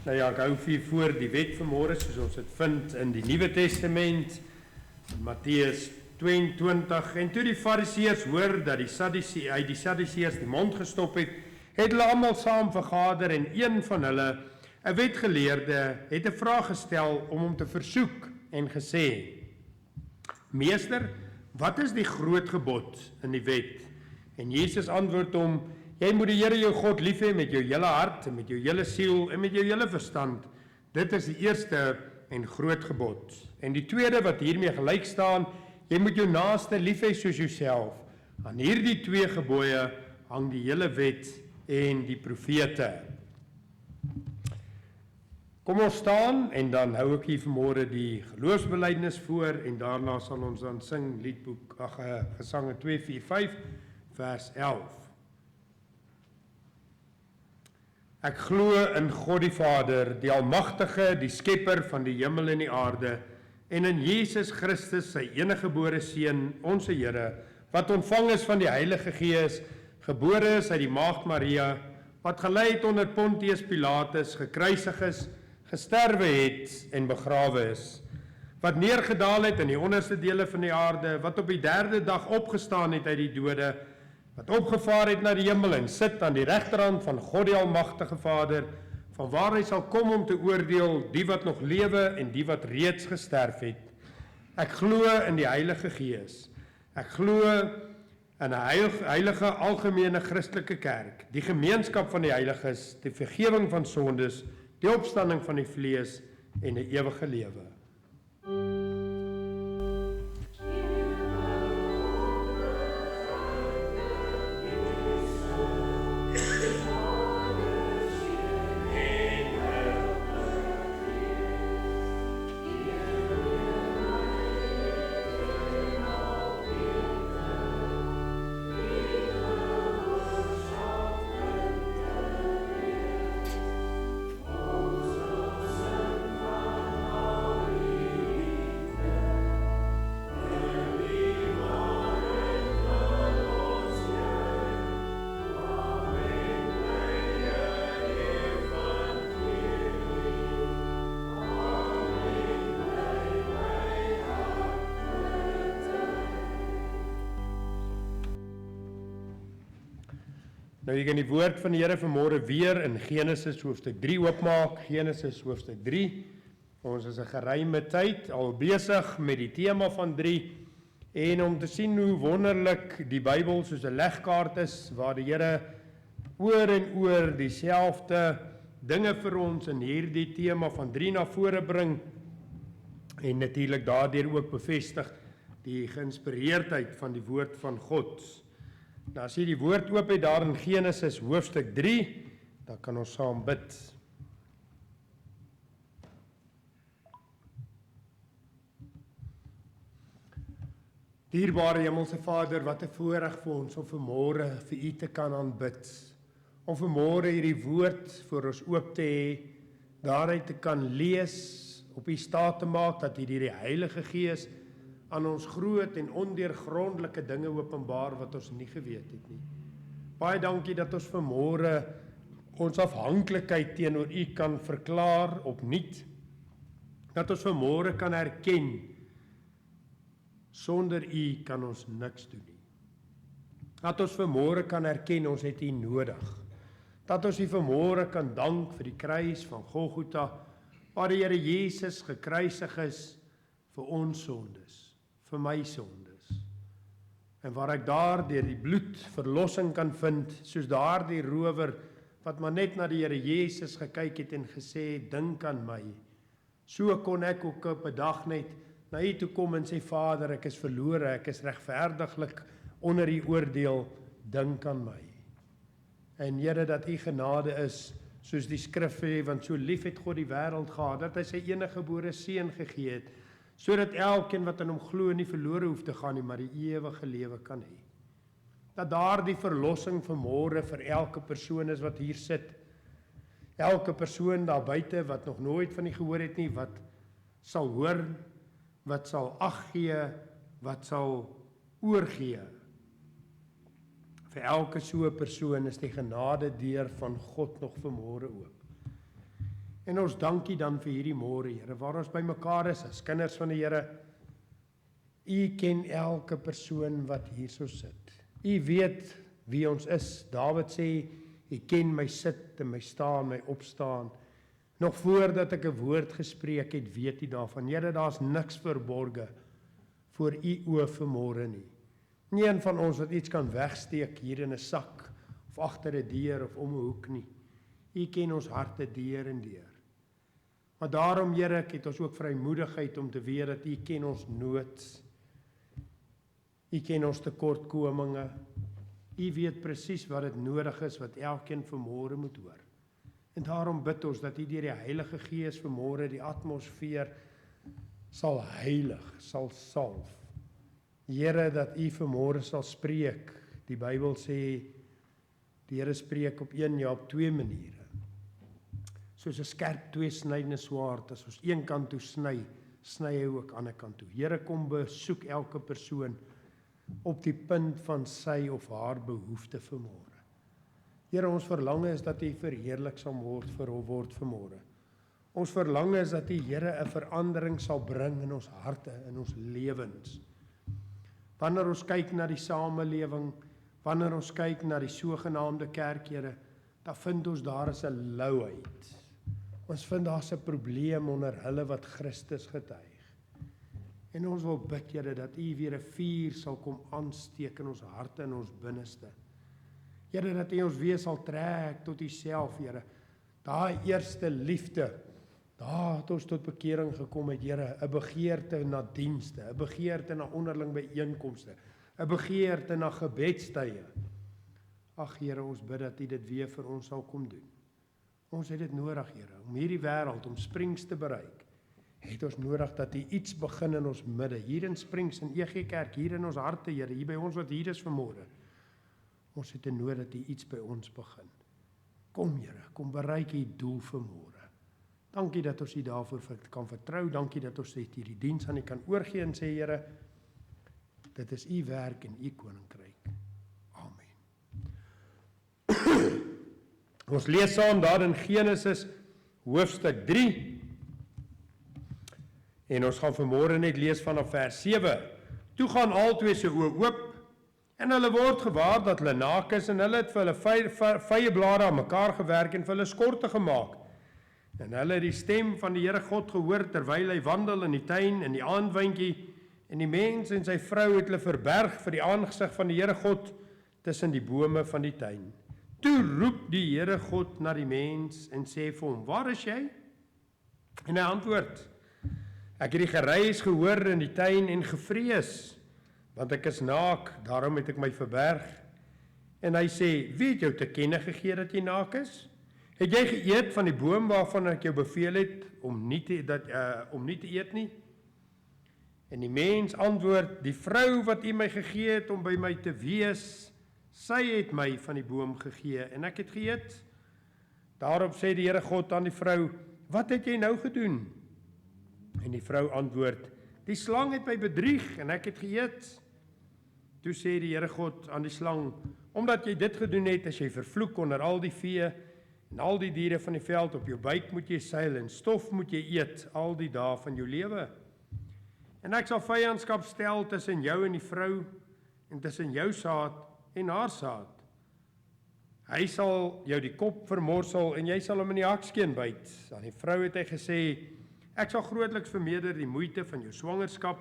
Nou ja, ek hou vir voor die wet vanmôre, soos ons dit vind in die Nuwe Testament, Matteus 22, en toe die Fariseërs hoor dat die Sadduseërs die mond gestop het hulle almal saam vergader en een van hulle, 'n wetgeleerde, het 'n vraag gestel om hom te versoek en gesê: Meester, wat is die groot gebod in die wet? En Jesus antwoord hom: Jy moet die Here jou God lief hê met jou hele hart, en met jou hele siel, en met jou hele verstand. Dit is die eerste en groot gebod. En die tweede wat hiermee gelyk staan, jy moet jou naaste lief hê soos jouself. Aan hierdie twee gebooie hang die hele wet en die profete. Kom ons staan, en dan hou ek hier vanmôre die geloofsbelijdenis voor, en daarna sal ons dan sing Gesange 245, vers 11. Ek glo in God die Vader, die Almagtige, die Skepper van die hemel en die aarde, en in Jesus Christus, sy eniggebore Seun, onze Here, wat ontvang is van die Heilige Gees, gebore is uit die Maagd Maria, wat gelei het onder Pontius Pilatus, gekruisig is, gesterwe het en begrawe is, wat neergedaal het in die onderste dele van die aarde, wat op die derde dag opgestaan het uit die dode, wat opgevaar het na die hemel en sit aan die regterhand van God die Almagtige Vader, vanwaar hy sal kom om te oordeel die wat nog lewe en die wat reeds gesterf het. Ek glo in die Heilige Gees. Ek glo in 'n heilige algemene Christelike kerk, die gemeenskap van die heiliges, die vergifnis van sondes, die opstanding van die vlees en 'n ewige lewe. Nou jy kan die woord van die Here vanmôre weer in Genesis hoofstuk 3 oopmaak, Genesis hoofstuk 3. Ons is 'n geruime tyd al besig met die tema van 3 en om te sien hoe wonderlik die Bybel soos 'n legkaart is waar die Here oor en oor dieselfde dinge vir ons in hierdie tema van 3 na vore bring en natuurlik daardeur ook bevestig die geïnspireerdheid van die woord van God. Nou as jy die woord oop het daar in Genesis hoofstuk 3, dan kan ons saam bid. Dierbare Hemelse Vader, wat 'n voorreg vir ons om vanmôre vir U te kan aanbid. Om vanmôre hierdie woord vir ons oop te hê, daaruit te kan lees, op U staat te maak dat U deur die Heilige Gees aan ons groot en ondeurgrondelike dinge openbaar wat ons nie geweet het nie. Baie dankie dat ons vanmôre ons afhanklikheid teenoor U kan verklaar opnuut. Dat ons vanmôre kan erken, sonder U kan ons niks doen nie. Dat ons vanmôre kan erken, ons het U nodig. Dat ons U vanmôre kan dank vir die kruis van Golgotha, waar die Here Jesus gekruisig is vir ons sondes. Vir my sondes, en waar ek daar deur die bloed verlossing kan vind, soos daardie rower, wat maar net na die Here Jesus gekyk het en gesê, dink aan my, so kon ek ook op 'n dag net na U toe kom en sê, Vader, ek is verlore, ek is regverdiglik onder U oordeel, dink aan my. En Here, dat U genade is, soos die skrif sê, want so lief het God die wêreld gehad, dat hy sy eniggebore Seun gegee het, sodat elkeen wat in hom glo nie verlore hoef te gaan nie, maar die ewige lewe kan hê. Dat daardie verlossing vanmôre vir elke persoon is wat hier sit. Elke persoon daar buite wat nog nooit van U gehoor het nie, wat sal hoor, wat sal ag gee, wat sal oorgee. Vir elke so 'n persoon is die genade deur van God nog vanmôre oop. En ons dankie dan vir hierdie môre, Here, waar ons by mekaar is as kinders van die Here. U ken elke persoon wat hierso sit. U weet wie ons is. Dawid sê, U ken my sit en my staan, my opstaan. Nog voordat ek 'n woord gespreek het, weet U daarvan. Here, daar's niks verborge voor U oë vanmôre nie. Nie een van ons wat iets kan wegsteek hier in 'n sak of agter 'n deur of om 'n hoek nie. U ken ons harte deur en deur. Maar daarom, Here, ek het ons ook vrymoedigheid om te weet dat U ken ons nood. U ken ons tekortkominge. U weet presies wat dit nodig is, wat elkeen vanmôre moet hoor. En daarom bid ons dat U deur die Heilige Gees vanmôre die atmosfeer sal heilig, sal salf. Here, dat U vanmôre sal spreek. Die Bybel sê, die Here spreek op een, ja op twee maniere. Soos 'n skerp tweesnydende swaard, as ons een kant toe sny, sny hy ook ander kant toe. Here, kom besoek elke persoon op die punt van sy of haar behoefte vanmôre. Here, ons verlange is dat U verheerlik sal word vanmôre. Ons verlange is dat U, Here, 'n verandering sal bring in ons harte, in ons lewens. Wanneer ons kyk na die samelewing, wanneer ons kyk na die sogenaamde kerk, Here, dan vind ons daar is 'n louheid. Ons vind daar's 'n probleem onder hulle wat Christus getuig. En ons wil bid, Here, dat U weer 'n vuur sal kom aansteek in ons harte en ons binneste. Here, dat U ons weer sal trek tot U self, Here. Daai eerste liefde, daar het ons tot bekering gekom het, Here, 'n begeerte na dienste, 'n begeerte na onderling byeenkomste, 'n begeerte na gebedstye. Ag Here, ons bid dat U dit weer vir ons sal kom doen. Ons het dit nodig, Here, om hierdie wêreld, om Springs te bereik. Het ons nodig dat U iets begin in ons midde, hier in Springs, in EG Kerk, hier in ons harte, Here, hier by ons wat hier is vanmôre. Ons het nodig dat U iets by ons begin. Kom, Here, kom bereik U doel vanmôre. Dankie dat ons U daarvoor kan vertrou. Dankie dat ons hierdie diens aan U kan oorgee en sê, Here, dit is U werk en U koninkryk. Amen. Ons lees saam daar in Genesis hoofstuk 3. En ons gaan vanmôre net lees vanaf vers 7. Toe gaan albei se oë oop en hulle word gewaar dat hulle naak is en hulle het vir hulle vye blare aan mekaar gewerk en vir hulle skorte gemaak. En hulle het die stem van die Here God gehoor terwyl hy wandel in die tuin in die aandwyntjie en die mens en sy vrou het hulle verberg vir die aangesig van die Here God tussen die bome van die tuin. Toe roep die Here God na die mens en sê vir hom, waar is jy? En hy antwoord, ek het die geruis gehoor in die tuin en gevrees, want ek is naak, daarom het ek my verberg. En hy sê, wie het jou te kenne gegee dat jy naak is? Het jy geëet van die boom waarvan ek jou beveel het om nie te eet nie? En die mens antwoord, die vrou wat U my gegee het om by my te wees, sy het my van die boom gegee en ek het geëet. Daarop sê die Here God aan die vrou, wat het jy nou gedoen? En die vrou antwoord, die slang het my bedrieg en ek het geëet. Toe sê die Here God aan die slang, omdat jy dit gedoen het, as jy vervloek onder al die vee en al die diere van die veld, op jou buik moet jy seil en stof moet jy eet al die dae van jou lewe. En ek sal vyandskap stel tussen jou en die vrou en tussen jou saad en haar saad. Hy sal jou die kop vermorsel en jy sal hom in die hakskeen byt. Aan die vrou het hy gesê, ek sal grootliks vermeerder die moeite van jou swangerskap.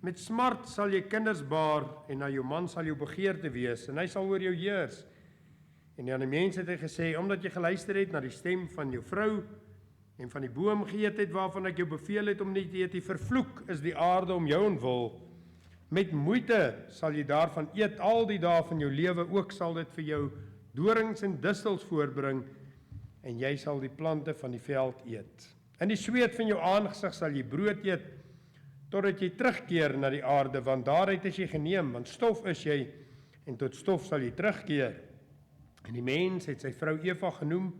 Met smart sal jy kinders baar en na jou man sal jou begeerte wees en hy sal oor jou heers. En aan die mens het hy gesê, omdat jy geluister het na die stem van jou vrou en van die boom geëet het waarvan ek jou beveel het om nie te eet, vervloek is die aarde om jou ontwil. Met moeite sal jy daarvan eet al die dae van jou lewe, ook sal dit vir jou dorings en distels voorbring en jy sal die plante van die veld eet. In die sweet van jou aangesig sal jy brood eet totdat jy terugkeer na die aarde, want daaruit is jy geneem, want stof is jy en tot stof sal jy terugkeer. En die mens het sy vrou Eva genoem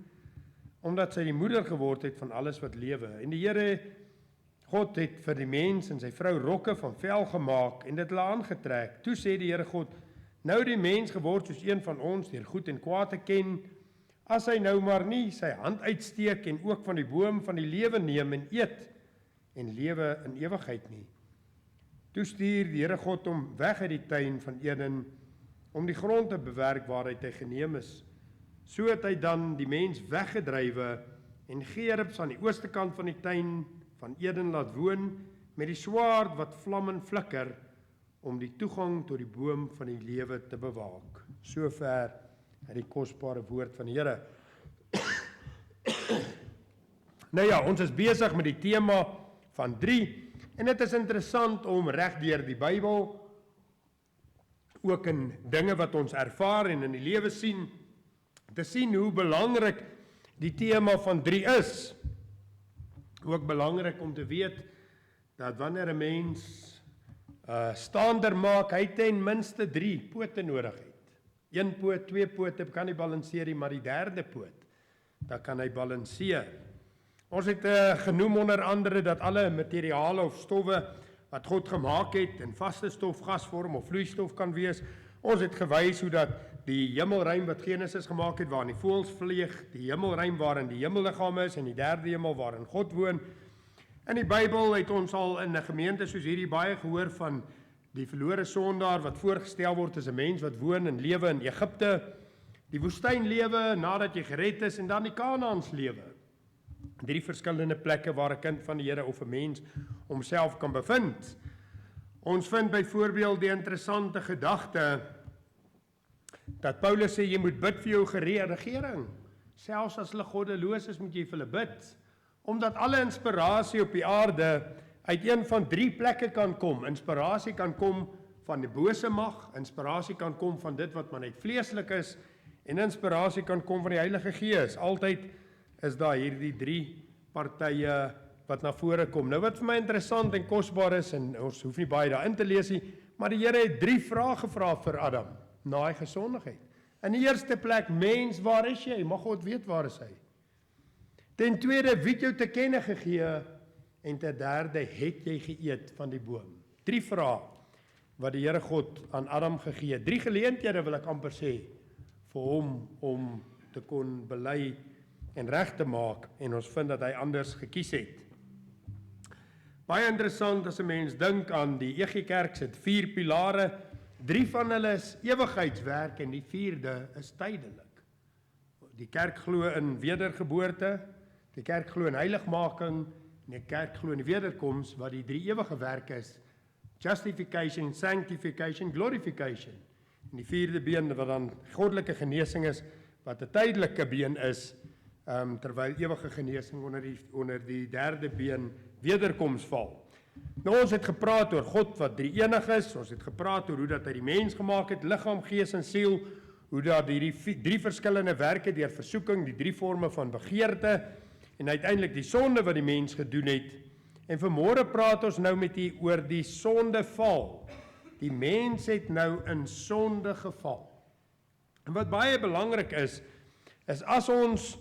omdat sy die moeder geword het van alles wat lewe. En die Here God het vir die mens en sy vrou rokke van vel gemaak en dit hulle aangetrek. Toe sê die Here God, nou die mens geword soos een van ons, deur goed en kwaad te ken. as hy nou maar nie sy hand uitsteek en ook van die boom van die lewe neem en eet en lewe in ewigheid nie. Toe stuur die Here God hom weg uit die tuin van Eden om die grond te bewerk waaruit hy geneem is. So het hy dan die mens weggedrywe en Gerubs aan die ooste kant van die tuin van Eden laat woon met die swaard wat vlam en flikker om die toegang tot die boom van die lewe te bewaak. Sover uit die kosbare woord van die Here. Nou ja, ons is besig met die tema van 3 en dit is interessant om reg deur die Bybel ook in dinge wat ons ervaar en in die lewe sien, te sien hoe belangrik die tema van 3 is. Ook belangrik om te weet dat wanneer 'n mens staander maak, hy ten minste 3 pote nodig het. 1 poot, 2 pote kan nie balanseer nie, maar die 3de poot, dan kan hy balanseer. Ons het genoem onder andere dat alle materiale of stowwe wat God gemaak het, in vaste stof, gasvorm of vloeistof kan wees. Ons het gewys hoe dat die hemelruim wat Genesis gemaak het, waarin die voëls vlieg, die hemelruim waarin die hemelliggaam is en die 3de hemel waarin God woon. In die Bybel het ons al in 'n gemeente soos hierdie baie gehoor van die verlore sondaar wat voorgestel word as 'n mens wat woon en lewe in Egipte, die woestynlewe nadat jy gered is en dan die Kanaans-lewe. 3 verskillende plekke waar 'n kind van die Here of 'n mens homself kan bevind. Ons vind byvoorbeeld die interessante gedagte dat Paulus sê jy moet bid vir jou regering. Selfs as hulle goddeloos is, moet jy vir hulle bid, omdat alle inspirasie op die aarde uit een van 3 plekke kan kom. Inspirasie kan kom van die bose mag, inspirasie kan kom van dit wat maar net vleeslik is, en inspirasie kan kom van die Heilige Gees. Altyd is daar hierdie 3 partye wat na vore kom. Nou wat vir my interessant en kosbaar is, en ons hoef nie baie daarin te lees nie, maar die Here het 3 vrae gevra vir Adam na hy gesondigheid. In die eerste plek, mens, waar is jy? Mag God weet waar is hy? Ten tweede, wie het jou te kenne gegee? En ten derde, het jy geëet van die boom? 3 vrae wat die Here God aan Adam gegee het. 3 geleenthede wil ek amper sê vir hom om te kon bely en reg te maak, en ons vind dat hy anders gekies het. Baie interessant as 'n mens dink aan die EG Kerk se 4 pilare. 3 van hulle is ewigheidswerk en die 4de is tydelik. Die kerk glo in wedergeboorte, die kerk glo in heiligmaking, en die kerk glo in die wederkoms, wat die 3 ewige werk is: justification, sanctification, glorification. En die 4de been wat dan goddelike genesing is, wat 'n tydelike been is, terwyl ewige genesing onder die 3de been wederkoms val. Nou, ons het gepraat oor God wat drie-enig is, ons het gepraat oor hoe dat hy die mens gemaak het, liggaam, gees en siel, hoe dat hierdie 3 verskillende werke deur versoeking, die 3 forme van begeerte, en uiteindelik die sonde wat die mens gedoen het. En vanmôre praat ons nou met u oor die sondeval. Die mens het nou in sonde geval. En wat baie belangrik is as ons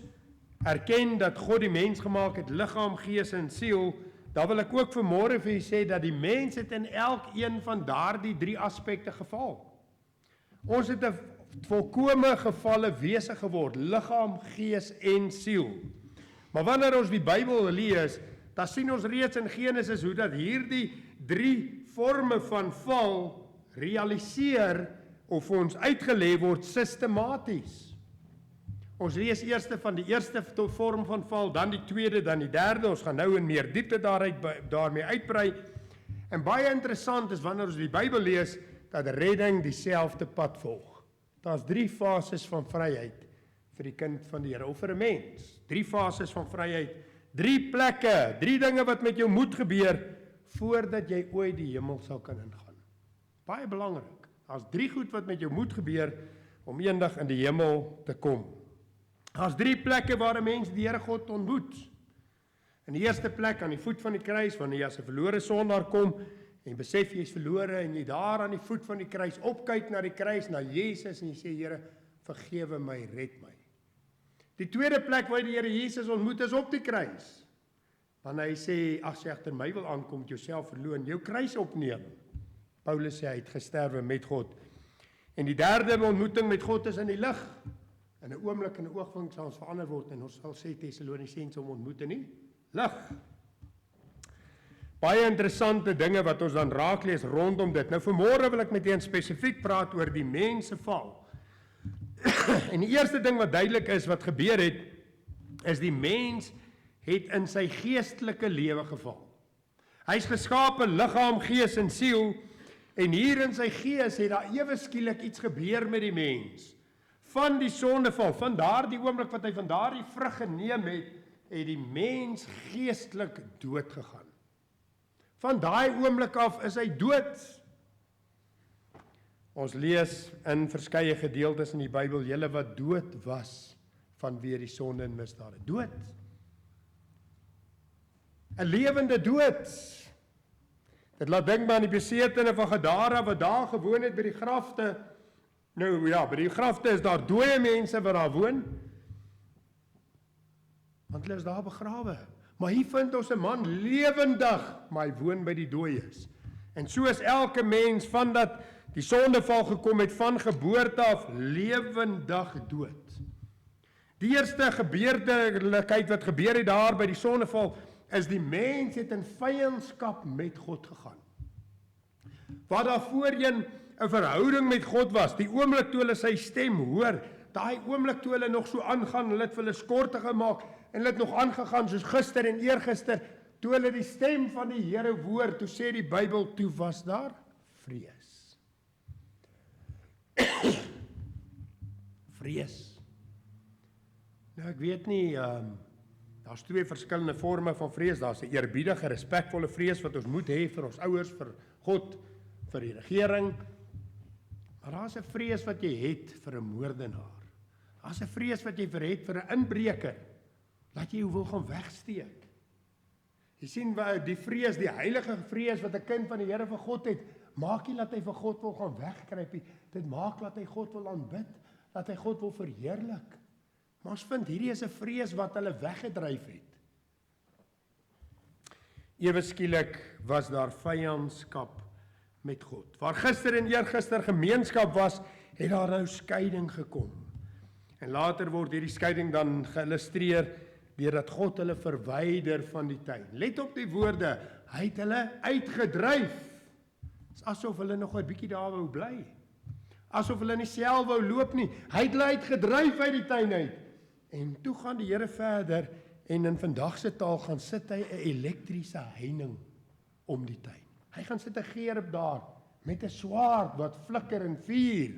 erken dat God die mens gemaak het, liggaam, gees en siel, dan wil ek ook vanmôre vir u sê dat die mens het in elkeen van daardie 3 aspekte geval. Ons het 'n volkome gevalle wese geword, liggaam, gees en siel. Maar wanneer ons die Bybel lees, dan sien ons reeds in Genesis hoe dat hierdie 3 forme van val realiseer of ons uitgelê word sistematies. Ons lees eers van die eerste vorm van val, dan die tweede, dan die derde. Ons gaan nou in meer diepte daarmee uitbrei. En baie interessant is wanneer ons die Bybel lees, dat redding dieselfde pad volg. Daar's 3 fases van vryheid vir die kind van die Here, of vir 'n mens. 3 fases van vryheid, 3 plekke, 3 dinge wat met jou moet gebeur, voordat jy ooit die hemel sal kan ingaan. Baie belangrik. Daar's 3 goed wat met jou moet gebeur, om eendag in die hemel te kom. Daar's 3 plekke waar 'n mens die Here God ontmoet. In die eerste plek aan die voet van die kruis, wanneer jy as 'n verlore sondaar kom en besef jy's verlore en jy daar aan die voet van die kruis opkyk na die kruis, na Jesus en jy sê Here, vergewe my, red my. Die tweede plek waar die Here Jesus ontmoet is op die kruis. Wanneer hy sê as jy agter my wil aankom, jouself verloon, jou kruis opneem. Paulus sê hy het gesterwe met God. En die derde ontmoeting met God is in die lig. In 'n oomblik en 'n oogwink sal ons verander word en ons sal sê Tessalonisense om ontmoet in die lig. Baie interessante dinge wat ons dan raaklees rondom dit. Nou vanmôre wil ek met julle spesifiek praat oor die menseval. En die eerste ding wat duidelik is wat gebeur het, is die mens het in sy geestelike lewe geval. Hy's geskape liggaam, gees en siel, en hier in sy gees het daar ewe skielik iets gebeur met die mens. Van die sondeval, van daardie oomblik wat hy van daardie vrug geneem het, het die mens geestelik dood gegaan. Van daai oomblik af is hy dood. Ons lees in verskeie gedeeltes in die Bybel, julle wat dood was vanweë die sonde en misdade. Dood. 'n lewende dood. Dit laat dink aan die besetene van Gadara wat daar gewoon het by die grafte. Nou ja, by die grafte is daar dooie mense wat daar woon. Want hulle is daar begrawe. Maar hier vind ons 'n man lewendig, maar hy woon by die dooies. En so is elke mens vandat die sondeval gekom het van geboorte af lewendig dood. Die eerste gebeurtelikheid wat gebeur het daar by die sondeval is die mens het in vyandskap met God gegaan. Wat daar voorheen 'n verhouding met God was, die oomblik toe hulle sy stem hoor, daai oomblik toe hulle nog so aangaan, hulle het vir hulle skorte gemaak en hulle het nog aangegaan soos gister en eergister, toe hulle die stem van die Here hoor, toe sê die Bybel, toe was daar vrees. Vrees. Nou ek weet nie, daar's twee verskillende forme van vrees. Daar's 'n eerbiedige, respekvolle vrees wat ons moet hê vir ons ouers, vir God, vir die regering. Maar daar's 'n vrees wat jy het vir 'n moordenaar. Daar's 'n vrees wat jy het vir 'n inbreker, dat jy wil gaan wegsteek. Jy sien die vrees, die heilige vrees wat 'n kind van die Here vir God het, maak nie dat hy vir God wil gaan wegkruip nie. Dit maak dat hy God wil aanbid, dat hy God wil verheerlik. Maar ons vind hierdie is 'n vrees wat hulle weggedryf het. Ewe skielik was daar vyandskap met God. Waar gister en eergister gemeenskap was, het daar nou skeiding gekom. En later word hierdie skeiding dan geillustreer deurdat God hulle verwyder van die tuin. Let op die woorde, hy het hulle uitgedryf. Dis asof hulle nog 'n bietjie daar wou bly. Asof hulle nie self wou loop nie. Hy het hulle uitgedryf uit die tuin uit. En toe gaan die Here verder en in vandag se taal gaan sit hy 'n elektriese heining om die tuin. Hy gaan sit 'n gerub daar met 'n swaard wat flikker en vuur.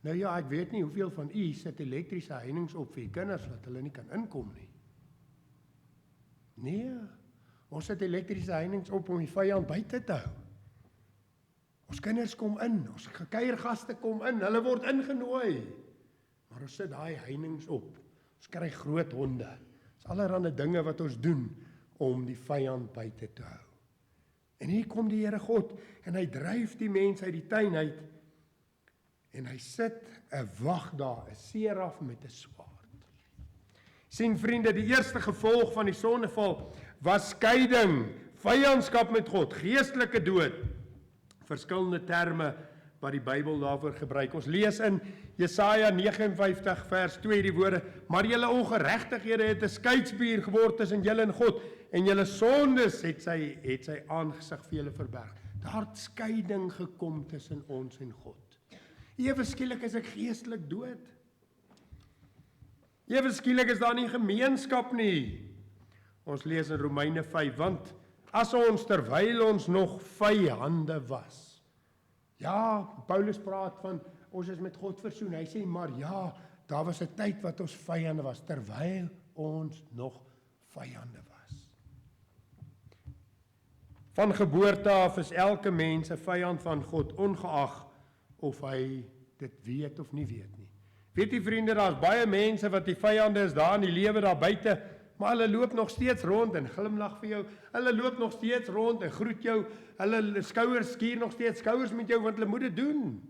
Nou ja, ek weet nie hoeveel van u sit elektriese heininge op vir die kinders dat hulle nie kan inkom nie. Nee, ons sit elektriese heininge op om die vyand buite te hou. Ons kinders kom in, ons kuiergaste kom in, hulle word ingenooi. Maar ons sit daai heininge op. Ons kry groot honde. Dis allerlei dinge wat ons doen om die vyand buite te hou. En hier kom die Here God en hy dryf die mens uit die tuin uit en hy sit 'n wag daar, 'n seraf met 'n swaard. Sien vriende, die eerste gevolg van die sondeval was skeiding, vyandskap met God, geestelike dood. Verskillende terme wat die Bybel daarvoor gebruik. Ons lees in Jesaja 59 vers 2 die woorde, maar julle ongeregtighede het 'n skeidsmuur geword tussen julle en God, en julle sondes het sy aangesig vir julle verberg. Daar het skeiding gekom tussen ons en God. Ewe skielik is ek geestelik dood. Ewe skielik is daar nie gemeenskap nie. Ons lees in Romeine 5, want as ons terwyl ons nog vyande was. Ja, Paulus praat van ons is met God versoen. Hy sê maar ja, daar was 'n tyd wat ons vyande was terwyl ons nog vyande was. Van geboorte af is elke mens 'n vyand van God, ongeag of hy dit weet of nie weet nie. Weet jy vriende, daar's baie mense wat die vyande is daar in die lewe daar buite, maar hulle loop nog steeds rond en glimlag vir jou. Hulle loop nog steeds rond en groet jou. Hulle skouers skuur nog steeds skouers met jou want hulle moet dit doen.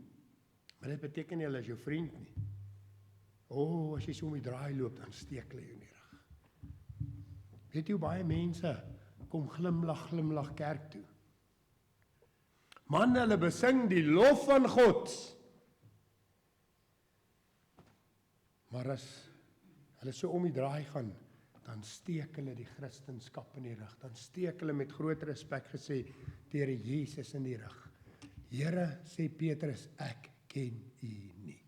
Maar dit beteken nie hulle is jou vriend nie. As jy so om die draai loop, dan steek hulle jou nie reg. Weet jy hoe baie mense kom glimlag kerk toe. Man, hulle besing die lof van God. Maar as hulle so om die draai gaan, dan steek hulle die Christenskap in die rug. Dan steek hulle met groot respek gesê die Here Jesus in die rug. Here, sê Petrus, ek ken u nie.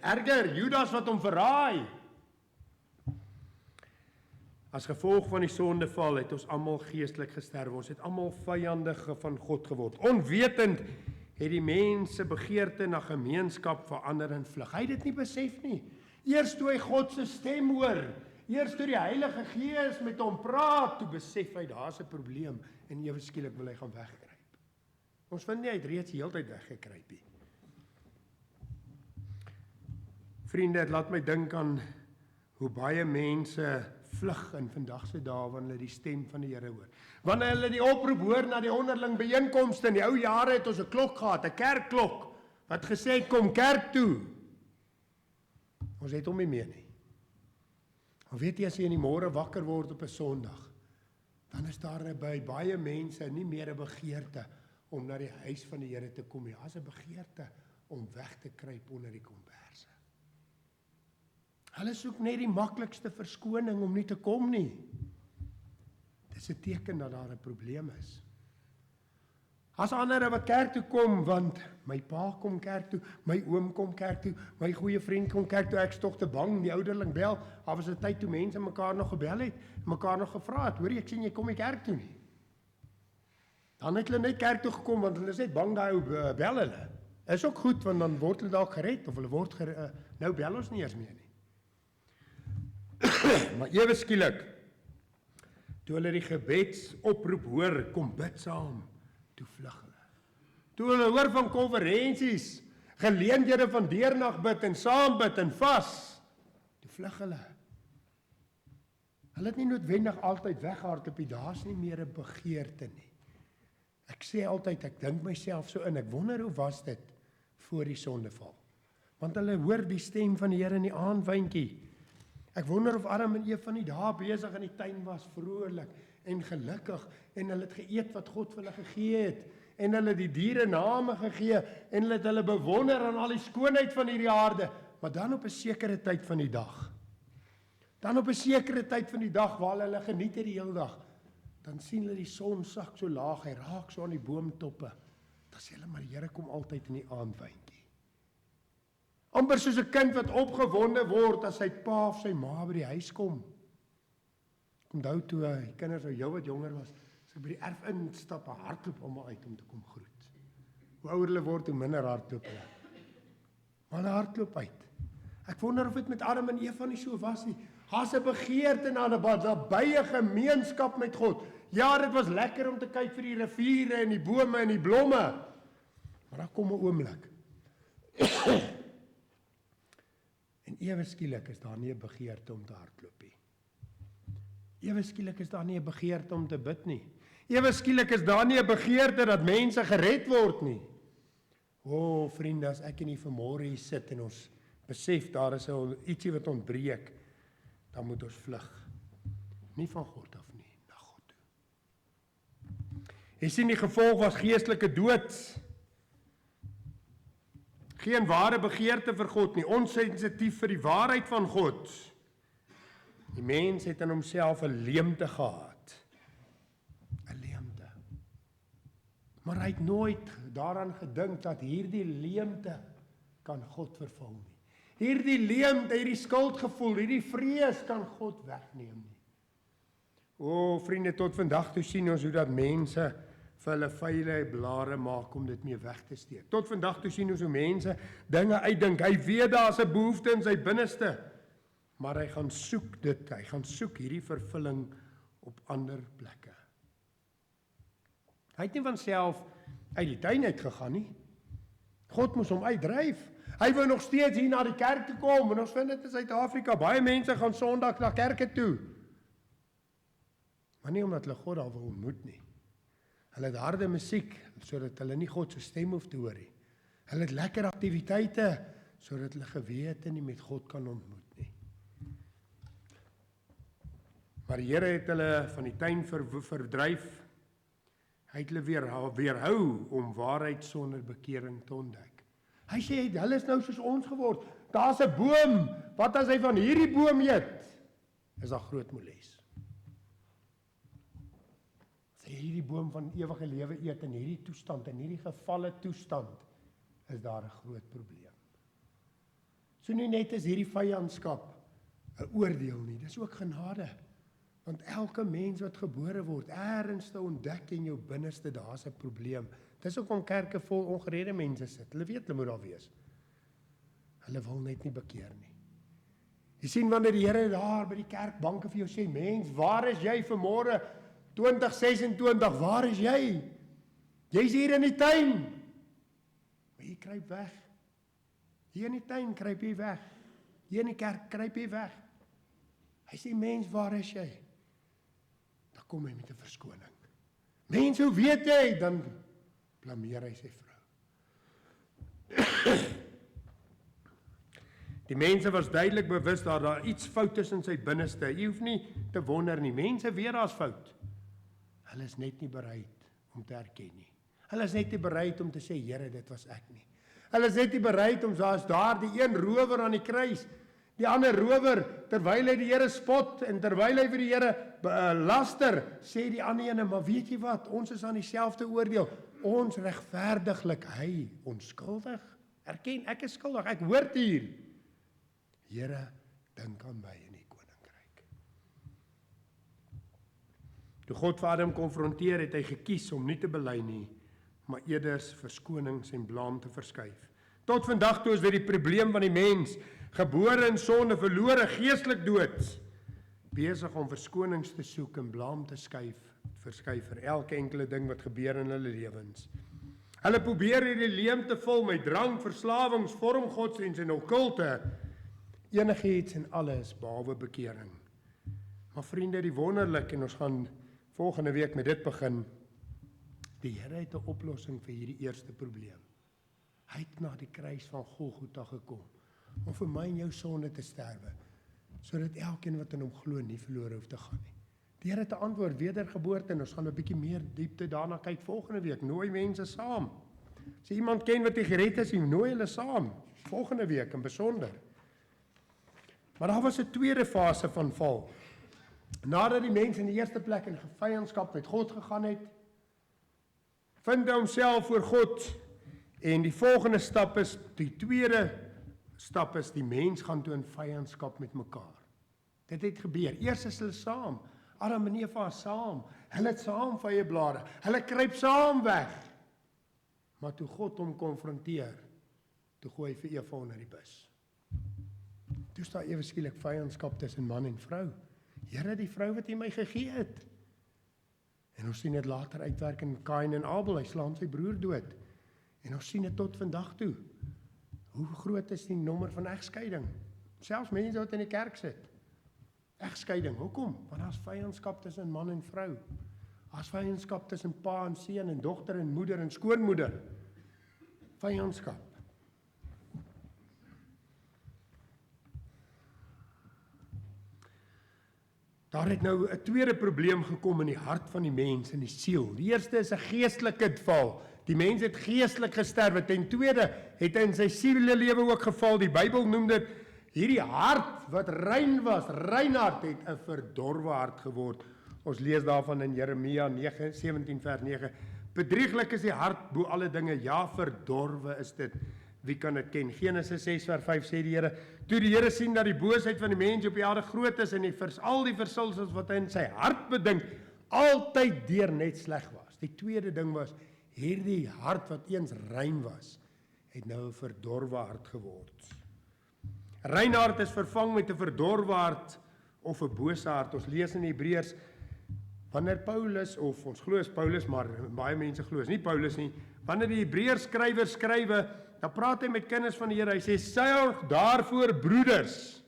Erger, Judas wat hom verraai. As gevolg van die sondeval het ons almal geestelik gesterwe. Ons het almal vyandige van God geword. Onwetend het die mens se begeerte na gemeenskap verander in vlug. Hy het dit nie besef nie. Eers toe hy God se stem hoor, eers toe die Heilige Gees met hom praat, toe besef hy daar's 'n probleem en ewe skielik wil hy gaan wegkruip. Ons vind nie hy het reeds die hele tyd weggekruip nie. Vriende, dit laat my dink aan hoe baie mense vlug in vandag se dae wanneer hulle die stem van die Here hoor. Wanneer hulle die oproep hoor na die onderling byeenkomste, in die ou jare het ons 'n klok gehad, 'n kerkklok, wat gesê het kom kerk toe. Ons het hom nie meer nie. Maar weet jy, as jy in die môre wakker word op 'n Sondag, dan is daar by baie mense nie meer 'n begeerte om na die huis van die Here te kom nie. Daar's 'n begeerte om weg te kruip onder die komberse. Hulle soek net die maklikste verskoning om nie te kom nie. Dis 'n teken dat daar 'n probleem is. As ander wat kerk toe kom, want my pa kom kerk toe, my oom kom kerk toe, my goeie vriend kom kerk toe, ek's tog te bang, die ouderling bel. Daar was 'n tyd toe mense mekaar nog gebel het, mekaar nog gevra het, hoor jy, ek sien jy kom nie kerk toe nie. Dan het hulle net kerk toe gekom, want hulle is net bang daai ou bel hulle. Is ook goed, want dan word hulle dalk gered, of hulle word nou bel ons nie eers meer nie. Maar ewe skielik, toe hulle die gebedsoproep hoor, kom bid saam, toe vlug hulle. Toe hulle hoor van konferensies, geleenthede van deernag bid en saam bid en vas, toe vlug hulle. Hulle het nie noodwendig altyd weghardloop nie, daar's nie meer 'n begeerte nie. Ek sê altyd, ek dink myself so in, ek wonder hoe was dit voor die sondeval. Want hulle hoor die stem van die Here in die aandwyntjie. Ek wonder of Adam en Eva nie daar besig in die tuin was, vrolik en gelukkig, en hulle het geëet wat God vir hulle gegee het, en hulle die diere name gegee, en hulle het hulle bewonder aan al die skoonheid van hierdie aarde, maar dan op 'n sekere tyd van die dag, waar hulle geniet het die hele dag, dan sien hulle die son sak so laag, hy raak so aan die boomtoppe, dan sê hulle, maar die Here kom altyd in die aandwyntjie. Amper soos 'n kind wat opgewonde word as sy pa of sy ma by die huis kom. Ek onthou toe die kinders nou jou wat jonger was, as ek by die erf instap, hardloop almal uit om te kom groet. Hoe ouer hulle word, hoe minder hardloop hulle. Maar hulle hardloop uit. Ek wonder of dit met Adam en Eva nie so was nie. Daar's 'n begeerte na 'n nabye gemeenskap met God. Ja, dit was lekker om te kyk vir die riviere en die bome en die blomme. Maar daar kom 'n oomblik. En ewe skielik is daar nie 'n begeerte om te hardloop nie. Ewe skielik is daar nie 'n begeerte om te bid nie. Ewe skielik is daar nie 'n begeerte dat mense gered word nie. O, vriende, as ek en u vanmôre hier sit en ons besef daar is ietsie wat ontbreek, dan moet ons vlug. Nie van God af nie, na God toe. Jy sien, die gevolg was geestelike dood. Geen ware begeerte vir God nie, onsensitief vir die waarheid van God. Die mens het in homself 'n leemte gehad. 'n Leemte. Maar hy het nooit daaraan gedink dat hierdie leemte kan God vervul nie. Hierdie leemte, hierdie skuldgevoel, hierdie vrees kan God wegneem nie. O, vriende, tot vandag toe sien ons hoe dat mense vir hulle vuile blare maak om dit mee weg te steek. Tot vandag toe sien ons hoe mense dinge uitdink. Hy weet daar's 'n behoefte in sy binneste, maar hy gaan soek dit. Hy gaan soek hierdie vervulling op ander plekke. Hy het nie van self uit die tuin uit gegaan nie. God moes hom uitdryf. Hy wou nog steeds hier na die kerk toe kom, en ons vind dit in Suid-Afrika. Baie mense gaan Sondag na kerke toe. Maar nie omdat hulle God daar wil ontmoet nie. Hulle het harde musiek, sodat hulle nie God se stem hoef te hoor nie. Hulle het lekker aktiwiteite, sodat hulle gewete nie met God kan ontmoet nie. Maar die Here het hulle van die tuin verdryf. Hy het hulle weerhou om waarheid sonder bekering te ontdek. Hy sê, hulle is nou soos ons geword. daar's 'n boom, wat as hy van hierdie boom eet? Is daar groot moles. As hy hierdie boom van ewige lewe eet in hierdie toestand, in hierdie gevalle toestand, is daar 'n groot probleem. So nie net is hierdie vyandskap 'n oordeel nie, dis ook genade. Want elke mens wat gebore word, ergens te ontdek in jou binneste, daar's 'n probleem. Dis ook om kerke vol ongeredde mense sit. Hulle weet hulle moet daar wees. Hulle wil net nie bekeer nie. Jy sien wanneer die Here daar by die kerkbanke vir jou sê, mens, waar is jy vanmôre 2026, waar is jy? Jy's hier in die tuin. Maar jy kruip weg. Hier in die tuin kruip jy weg. Hier in die kerk kruip jy weg. Hy sê, mens, waar is jy? Dan kom hy met 'n verskoning. Mens, hoe weet jy? Dan blameer hy sy vrou. Die mense was duidelik bewus dat daar iets fout is in sy binneste. Jy hoef nie te wonder nie. Mense weet daar's fout. Hulle is net nie bereid om te erken nie. Hulle is net nie bereid om te sê, Here, dit was ek nie. Hulle is net nie bereid om, soos daar die een rower aan die kruis, die ander rower, terwyl hy die Here spot en terwyl hy vir die Here laster, sê die ander ene, maar weet jy wat, ons is aan dieselfde oordeel. Ons regverdiglik, hy onskuldig. Erken, ek is skuldig, ek hoort hier. Here, dink aan my in die koninkryk. Toe God vir Adam konfronteer, het hy gekies om nie te bely nie, maar eerders verskonings en blaam te verskuif. Tot vandag toe is dit die probleem van die mens, gebore in sonde, verlore, geestelik dood, besig om verskonings te soek en blaam te verskuif vir elke enkele ding wat gebeur in hulle lewens. Hulle probeer hierdie leemte vul met drank, verslawings, vormgodsdienst en okkulte, enigiets en alles behalwe bekering. Maar vriende, die wonderlik, en ons gaan volgende week met dit begin, die Here het 'n oplossing vir hierdie eerste probleem. Hy het na die kruis van Golgotha gekom, om vir my en jou sonde te sterwe, sodat elkeen wat in hom glo nie verlore hoef te gaan nie. Die Here het 'n antwoord, wedergeboorte, en ons gaan 'n bietjie meer diepte daarna kyk volgende week. Nooi mense saam. As jy iemand ken wat nie gered is, nooi hulle saam, volgende week in besonder. Maar daar was 'n tweede fase van val. Nadat die mens in die eerste plek in vyandskap met God gegaan het, vind hy homself voor God, en die volgende stap is, die tweede stap is, die mens gaan toe in vyandskap met mekaar. Dit het gebeur, eers is hulle saam, Adam en Eva saam, hulle het saam vyeblare, hulle kruip saam weg, maar toe God hom konfronteer, toe gooi hy vir Eva onder die bus. Toe staan ewe skielik vyandskap tussen man en vrou. Here, die vrou wat jy my gegee het. En ons sien dit later uitwerk in Kain en Abel, hy slaan sy broer dood. En ons sien dit tot vandag toe. Hoe groot is die nommer van egskeiding? Selfs mense wat in die kerk sit. Egskeiding, hoekom? Want daar's vyandskap tussen man en vrou. Daar's vyandskap tussen pa en seun en dogter en moeder en skoonmoeder. Vyandskap. Daar het nou 'n tweede probleem gekom in die hart van die mens, in die siel. Die eerste is 'n geestelike val. Die mens het geestelik gesterwe. Ten tweede het hy in sy sielelewe ook geval. Die Bybel noem dit, hierdie hart wat rein was, rein hart, het 'n verdorwe hart geword. Ons lees daarvan in Jeremia 17 vers 9. Bedrieglik is die hart bo alle dinge, ja, verdorwe is dit. Wie kan dit ken? Genesis 6 vers 5 sê die Here, toe die Here sien dat die boosheid van die mens op die aarde groot is en al die versulsels wat hy in sy hart bedink, altyd deur net sleg was. Die tweede ding was, hierdie hart wat eens rein was, het nou 'n verdorwe hart geword. Rein hart is vervang met 'n verdorwe hart of 'n bose hart. Ons lees in Hebreërs, wanneer Paulus, of ons glo is Paulus, maar baie mense glo is nie Paulus nie, wanneer die Hebreërs skrywe, dan praat hy met kinders van die Here, hy sê, sorg daarvoor broeders,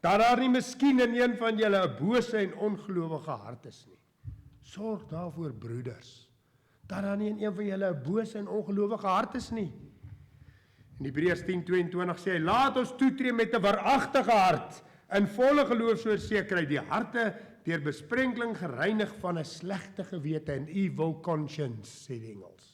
dat daar nie miskien in een van julle 'n bose en ongelowige hart is nie. Sorg daarvoor broeders, dat daar nie in een van julle 'n bose en ongelowige hart is nie. In Hebreërs 10:22 sê hy, laat ons toetree met 'n waaragtige hart, in volle geloofsversekering, die harte deur besprenkeling gereinig van 'n slegte gewete en evil conscience, sê die Engels.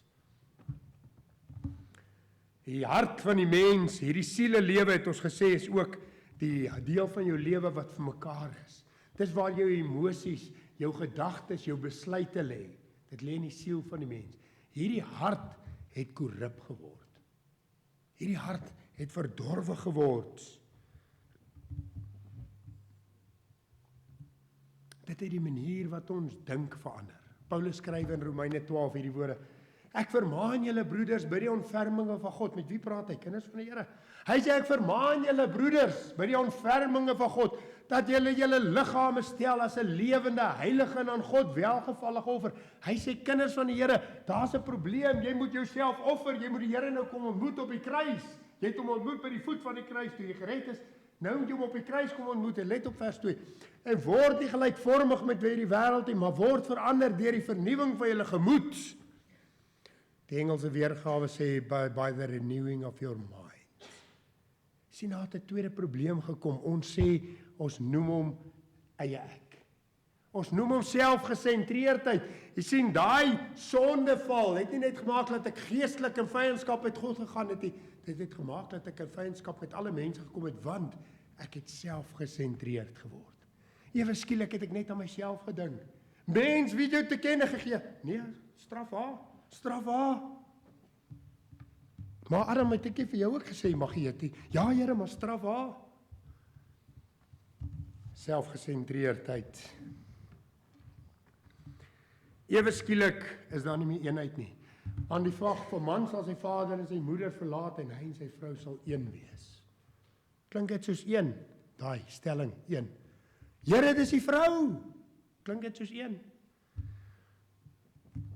Die hart van die mens, hierdie sielelewe het ons gesê, is ook die deel van jou lewe wat vir mekaar is. Dis waar jou emosies, jou gedagtes, jou besluite lê. Dit lê in die siel van die mens. Hierdie hart het korrup geword. Hierdie hart het verdorwe geword. Dit het die manier wat ons dink verander. Paulus skryf in Romeine 12 hierdie woorde: Ek vermaan julle broeders by die ontferminge van God. Met wie praat hy? Kinders van die Here. Hy sê ek vermaan julle broeders by die ontferminge van God, dat julle julle liggame stel as 'n lewende, heilige en aan God welgevallige offer. Hy sê kinders van die Here, daar's 'n probleem. Jy moet jouself offer. Jy moet die Here nou kom ontmoet op die kruis. Jy het hom ontmoet by die voet van die kruis toe jy gered is. Nou moet jy hom op die kruis kom ontmoet. En let op vers 2. En word nie gelykvormig met wie die wêreld nie, maar word verander deur die vernuwing van julle gemoed. Die Engelse weergawe sê by the renewing of your mind. Sien, daar het 'n tweede probleem gekom. Ons sê, ons noem hom eie ek. Ons noem hom selfgesentreerdheid. Jy sien, daai sondeval het nie net gemaak dat ek geestelik in vyandskap met God gegaan het nie. Dit het gemaak dat ek in vyandskap met alle mense gekom het, want ek het selfgesentreerd geword. Ewe skielik het ek net aan myself gedink. Mens, wie het jou te kenne gegee? Nee, straf haar. Straf haar. Maar Adam, het ek nie vir jou ook gesê, mag jy dit? Ja, Here, maar straf haar. Selfgesentreerdheid. Ewe skielik is daar nie meer eenheid nie. Aan die vag van man sal sy vader en sy moeder verlaat en hy en sy vrou sal een wees. Klink dit soos een? Daai stelling, een. Here, dis die vrou. Klink dit soos een?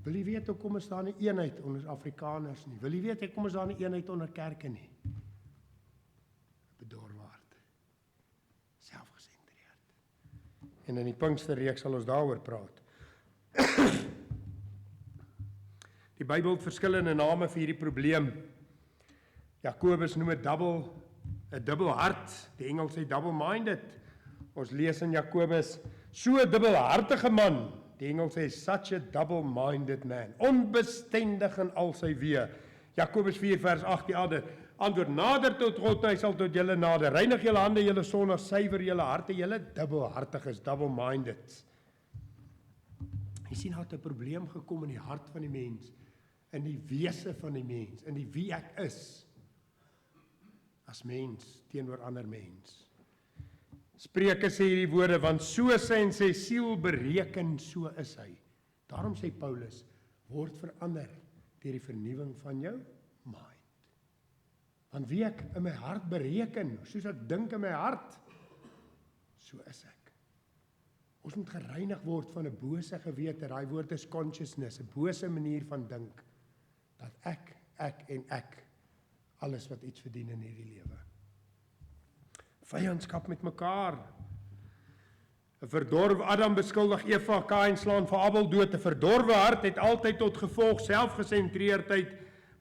Wil jy weet hoekom is daar nie eenheid onder Afrikaners nie? Wil jy weet hoekom is daar nie eenheid onder kerke nie? Bedorwe hart. Selfgesentreerd. En in die Pinksterreeks sal ons daaroor praat. Die Bybel het verskillende name vir hierdie probleem. Jakobus noem dit 'n dubbel hart. Die Engels sê double-minded. Ons lees in Jakobus, so 'n dubbelhartige man. Die Engels sê such a double-minded man. Onbestendig in al sy weë. Jakobus 4 vers 8 die antwoord, nader tot God, hy sal tot julle nader. Reinig julle hande, julle sondaars, suiwer julle harte, julle dubbelhartig is, double-minded. Jy sien, daar het 'n probleem gekom in die hart van die mens, in die wese van die mens, in die wie ek is, as mens teenoor ander mens. Spreuke sê hierdie woorde, want so sy siel bereken, so is hy. Daarom sê Paulus, word verander deur die vernuwing van jou mind. Want wie ek in my hart bereken, soos ek dink in my hart, so is ek. Ons moet gereinig word van 'n bose gewete, daai woord is consciousness, 'n bose manier van dink, dat ek, alles wat iets verdien in hierdie lewe. Vyandskap met mekaar. 'n Verdorwe Adam beskuldig Eva, Kain slaan vir Abel dood. 'n Verdorwe hart het altyd tot gevolg selfgesentreerdheid,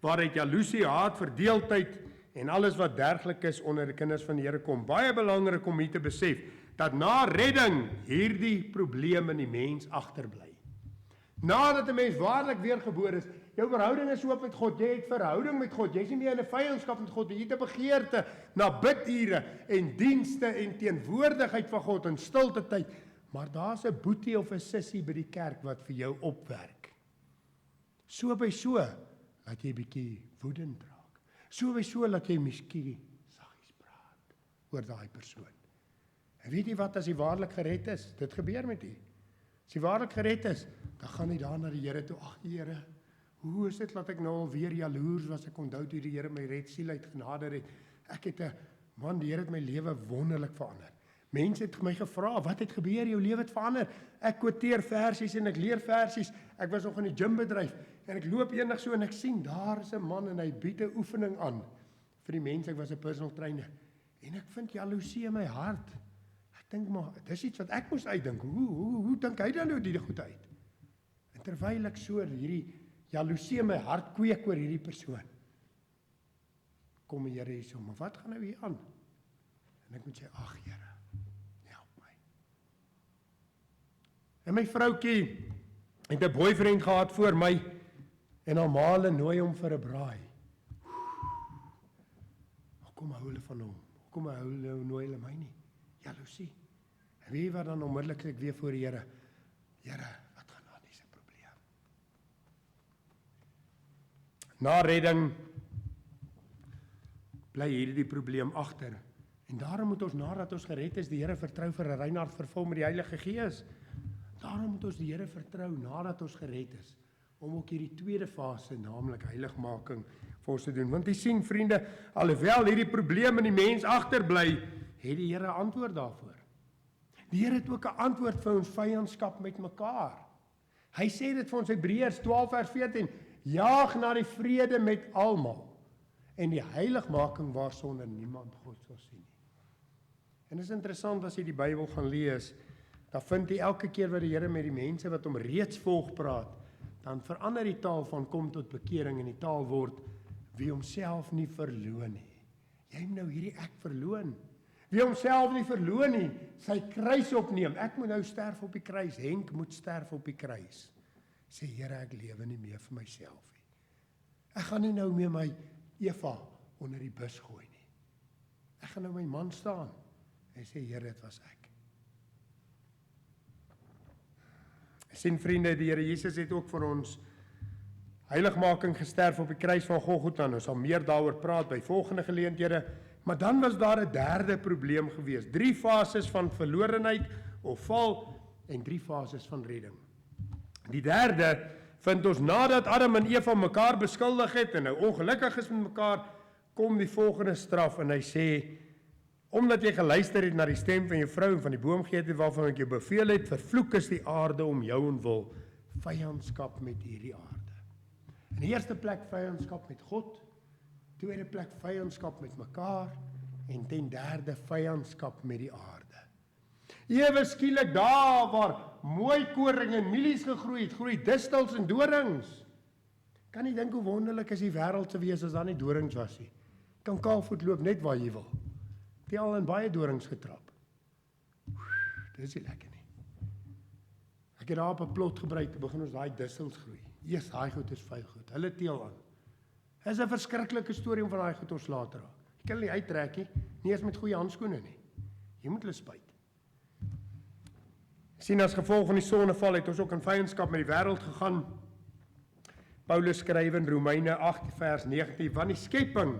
waaruit jaloesie, haat, verdeeldheid en alles wat derglik is onder die kinders van die Here kom. Baie belangrik om hier te besef, dat na redding hierdie probleem in die mens agterbly. Nadat 'n mens waarlik weergebore is, jou verhouding is oop met God, jy het verhouding met God, jy is nie meer in 'n vyandskap met God, jy het 'n begeerte na bidure en dienste en teenwoordigheid van God in stilte tyd, maar daar's 'n boetie of 'n sussie by die kerk wat vir jou opwerk. So by so, laat jy bietjie woedend raak. So by so, laat jy miskien saggies praat oor daai persoon. En weet jy wat, as jy waarlik gered is, dit gebeur met jy. As jy waarlik gered is, dan gaan jy daar na die Here toe, ag Here, hoe is dit dat ek nou alweer jaloers was, ek onthou toe die Here my red siel uit genade het, ek het die Here het my lewe wonderlik verander. Mense het my gevra, wat het gebeur, jou lewe het verander, ek quoteer versies en ek leer versies, ek was nog in die gymbedryf, en ek loop eendag so en ek sien, daar is 'n man en hy bied 'n oefening aan, vir die mense, ek was 'n personal trainer, en ek vind jaloesie in my hart, ek dink maar, dis iets wat ek moes uitdink, hoe dink hy dan nou die goed uit? En terwyl ek so hierdie jaloesie in my hart kweek oor hierdie persoon, kom die Here hierso, maar wat gaan nou hier aan? En ek moet sê, ag Here, help my. En my vroukie het 'n boyfriend gehad voor my, en haar ma nooi hom vir 'n braai. Hoekom hou hulle van hom? Hoekom hou hulle nooi hulle my nie? Jaloesie. En weet jy wat dan onmiddellik weer voor die Here? Here, wat gaan aan hierdie probleem? Na redding bly hierdie probleem agter. En daarom moet ons nadat ons gered is, die Here vertrou vir 'n Reinhard vervul met die Heilige Gees. Daarom moet ons die Here vertrou nadat ons gered is, om ook hierdie tweede fase, naamlik heiligmaking, vir ons te doen. Want jy sien, vriende, alhoewel hierdie probleem in die mens agterbly, het die Here 'n antwoord daarvoor. Die Here het ook 'n antwoord vir ons vyandskap met mekaar. Hy sê dit vir ons Hebreërs 12 vers 14, jaag na die vrede met almal en die heiligmaking waarsonder niemand God sal sien nie. En dit is interessant as jy die Bybel gaan lees, dan vind jy elke keer wat die Here met die mense wat hom reeds volg praat, dan verander die taal van kom tot bekering en die taal word wie homself nie verloon nie. Jy moet nou hierdie ek verloon. Wie homself nie verloon nie, sy kruis opneem. Ek moet nou sterf op die kruis. Henk moet sterf op die kruis. Sê Here, ek lewe nie meer vir myself nie. Ek gaan nie nou meer my Eva onder die bus gooi nie. Ek gaan nou my man staan en sê Here, dit was ek. Sien vriende, die Here Jesus het ook vir ons heiligmaking gesterf op die kruis van Golgotha. Ons sal meer daaroor praat by volgende geleenthede. Maar dan was daar 'n derde probleem gewees. 3 fases van verlorenheid of val en 3 fases van redding. Die derde vind ons nadat Adam en Eva mekaar beskuldig het en nou ongelukkig is met mekaar, kom die volgende straf en hy sê, omdat jy geluister het na die stem van jou vrou en van die boom geëet het waarvan ek jou beveel het, vervloek is die aarde om jou en wil, vyandskap met hierdie aarde. In die eerste plek vyandskap met God, tweede plek vyandskap met mekaar en ten derde vyandskap met die aarde. Ewe skielik daar waar mooi koring en mielies gegroei het, groei distels en dorings. Kan nie dink hoe wonderlik is die wêreld te wees as daar nie dorings was nie. Kan kaalvoet loop net waar jy wil. Het al in baie dorings getrap. Dit is nie lekker nie. Ek het daar op 'n plot gebruik, te begin ons daai distels groei. Eers daai goed is vuil goed. Hulle teel aan. Dit is 'n verskriklike storie om van daai goed ontslae te raak. Jy kan hulle nie uittrek nie eens met goeie handskoene nie. Jy moet hulle spuit. Sien as gevolg van die sondeval het ons ook in vyandskap met die wêreld gegaan. Paulus skryf in Romeine 8 vers 19, want die skepping